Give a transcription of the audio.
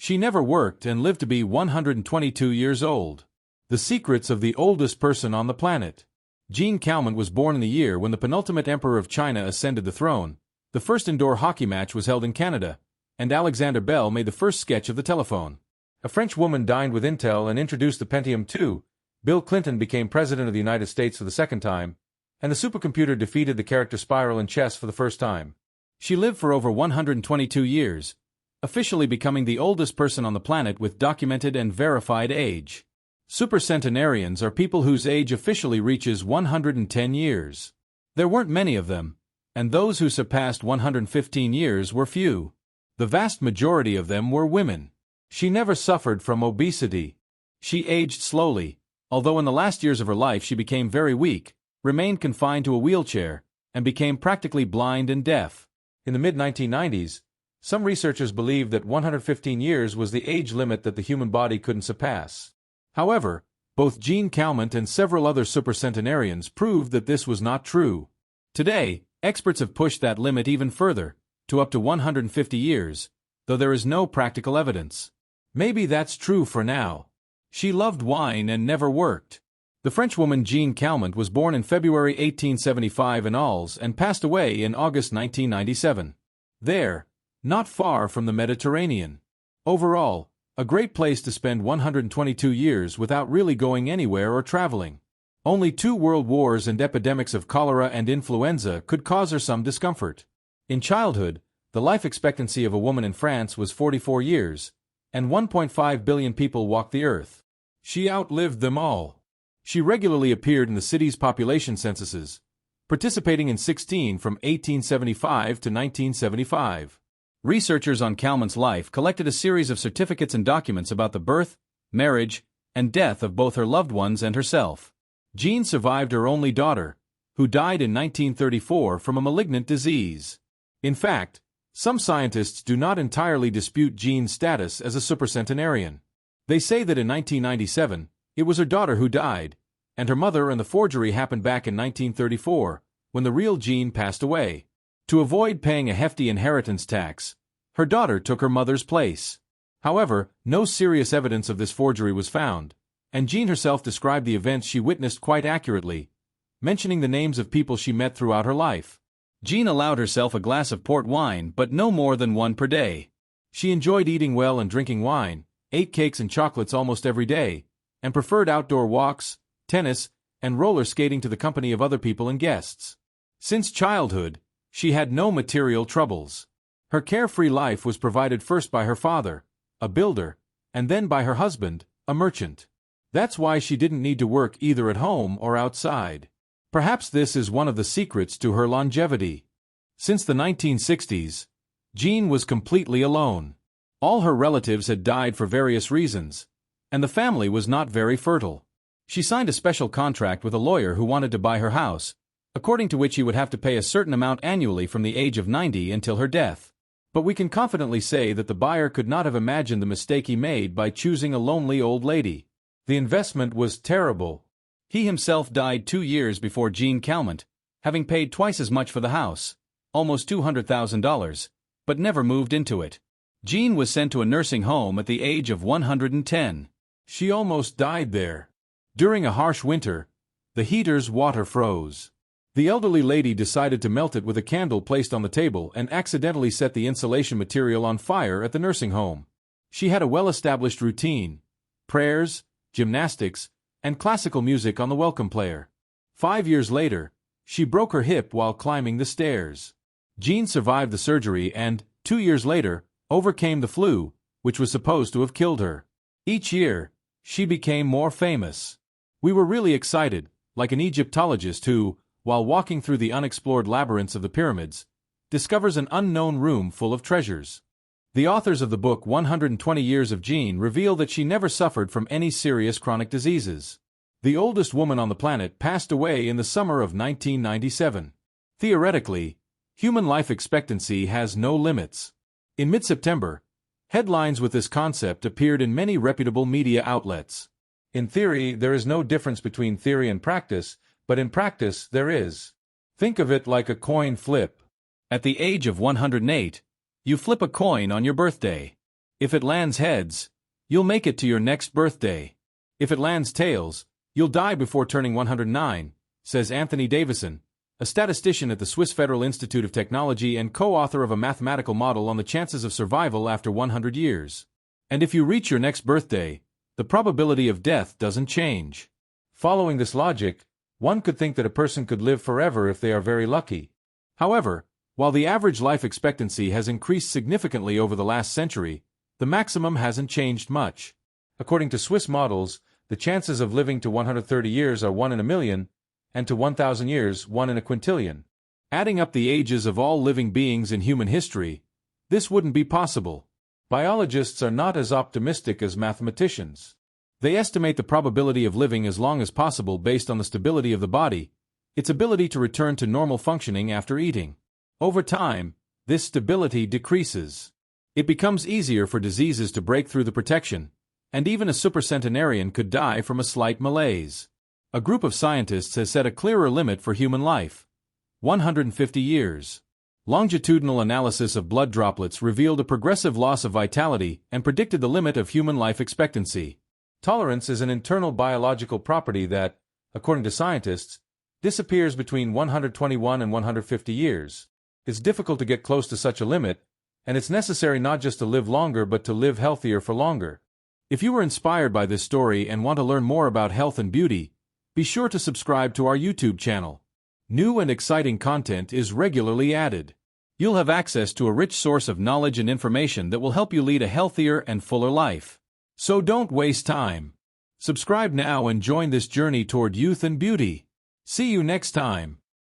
She never worked and lived to be 122 years old. The secrets of the oldest person on the planet. Jeanne Calment was born in the year when the penultimate emperor of China ascended the throne. The first indoor hockey match was held in Canada, and Alexander Bell made the first sketch of the telephone. A French woman dined with Intel and introduced the Pentium II. Bill Clinton became president of the United States for the second time, and the supercomputer defeated the character spiral in chess for the first time. She lived for over 122 years, officially becoming the oldest person on the planet with documented and verified age. Supercentenarians are people whose age officially reaches 110 years. There weren't many of them, and those who surpassed 115 years were few. The vast majority of them were women. She never suffered from obesity. She aged slowly, although in the last years of her life she became very weak, remained confined to a wheelchair, and became practically blind and deaf. In the mid-1990s, some researchers believed that 115 years was the age limit that the human body couldn't surpass. However, both Jeanne Calment and several other supercentenarians proved that this was not true. Today, experts have pushed that limit even further, to up to 150 years, though there is no practical evidence. Maybe that's true for now. She loved wine and never worked. The Frenchwoman Jeanne Calment was born in February 1875 in Alès and passed away in August 1997. There, not far from the Mediterranean. Overall, a great place to spend 122 years without really going anywhere or traveling. Only 2 world wars and epidemics of cholera and influenza could cause her some discomfort. In childhood, the life expectancy of a woman in France was 44 years, and 1.5 billion people walked the earth. She outlived them all. She regularly appeared in the city's population censuses, participating in 16 from 1875 to 1975. Researchers on Calment's life collected a series of certificates and documents about the birth, marriage, and death of both her loved ones and herself. Jeanne survived her only daughter, who died in 1934 from a malignant disease. In fact, some scientists do not entirely dispute Jeanne's status as a supercentenarian. They say that in 1997, it was her daughter who died, and her mother, and the forgery happened back in 1934, when the real Jeanne passed away. To avoid paying a hefty inheritance tax, her daughter took her mother's place. However, no serious evidence of this forgery was found, and Jeanne herself described the events she witnessed quite accurately, mentioning the names of people she met throughout her life. Jeanne allowed herself a glass of port wine, but no more than one per day. She enjoyed eating well and drinking wine, ate cakes and chocolates almost every day, and preferred outdoor walks, tennis, and roller skating to the company of other people and guests. Since childhood, she had no material troubles. Her carefree life was provided first by her father, a builder, and then by her husband, a merchant. That's why she didn't need to work either at home or outside. Perhaps this is one of the secrets to her longevity. Since the 1960s, Jeanne was completely alone. All her relatives had died for various reasons, and the family was not very fertile. She signed a special contract with a lawyer who wanted to buy her house, according to which he would have to pay a certain amount annually from the age of 90 until her death. But we can confidently say that the buyer could not have imagined the mistake he made by choosing a lonely old lady. The investment was terrible. He himself died 2 years before Jeanne Calment, having paid twice as much for the house, almost $200,000, but never moved into it. Jeanne was sent to a nursing home at the age of 110. She almost died there. During a harsh winter, the heater's water froze. The elderly lady decided to melt it with a candle placed on the table and accidentally set the insulation material on fire at the nursing home. She had a well-established routine: prayers, gymnastics, and classical music on the welcome player. 5 years later, she broke her hip while climbing the stairs. Jeanne survived the surgery and, 2 years later, overcame the flu, which was supposed to have killed her. Each year, she became more famous. We were really excited, like an Egyptologist who, while walking through the unexplored labyrinths of the pyramids, discovers an unknown room full of treasures. The authors of the book 120 Years of Jeanne reveal that she never suffered from any serious chronic diseases. The oldest woman on the planet passed away in the summer of 1997. Theoretically, human life expectancy has no limits. In mid-September, headlines with this concept appeared in many reputable media outlets. In theory, there is no difference between theory and practice, but in practice there is. Think of it like a coin flip. At the age of 108, you flip a coin on your birthday. If it lands heads, you'll make it to your next birthday. If it lands tails, you'll die before turning 109, says Anthony Davison, a statistician at the Swiss Federal Institute of Technology and co-author of a mathematical model on the chances of survival after 100 years. And if you reach your next birthday, the probability of death doesn't change. Following this logic, one could think that a person could live forever if they are very lucky. However, while the average life expectancy has increased significantly over the last century, the maximum hasn't changed much. According to Swiss models, the chances of living to 130 years are 1 in a million, and to 1,000 years 1 in a quintillion. Adding up the ages of all living beings in human history, this wouldn't be possible. Biologists are not as optimistic as mathematicians. They estimate the probability of living as long as possible based on the stability of the body, its ability to return to normal functioning after eating. Over time, this stability decreases. It becomes easier for diseases to break through the protection, and even a supercentenarian could die from a slight malaise. A group of scientists has set a clearer limit for human life: 150 years. Longitudinal analysis of blood droplets revealed a progressive loss of vitality and predicted the limit of human life expectancy. Tolerance is an internal biological property that, according to scientists, disappears between 121 and 150 years. It's difficult to get close to such a limit, and it's necessary not just to live longer but to live healthier for longer. If you were inspired by this story and want to learn more about health and beauty, be sure to subscribe to our YouTube channel. New and exciting content is regularly added. You'll have access to a rich source of knowledge and information that will help you lead a healthier and fuller life. So don't waste time. Subscribe now and join this journey toward youth and beauty. See you next time.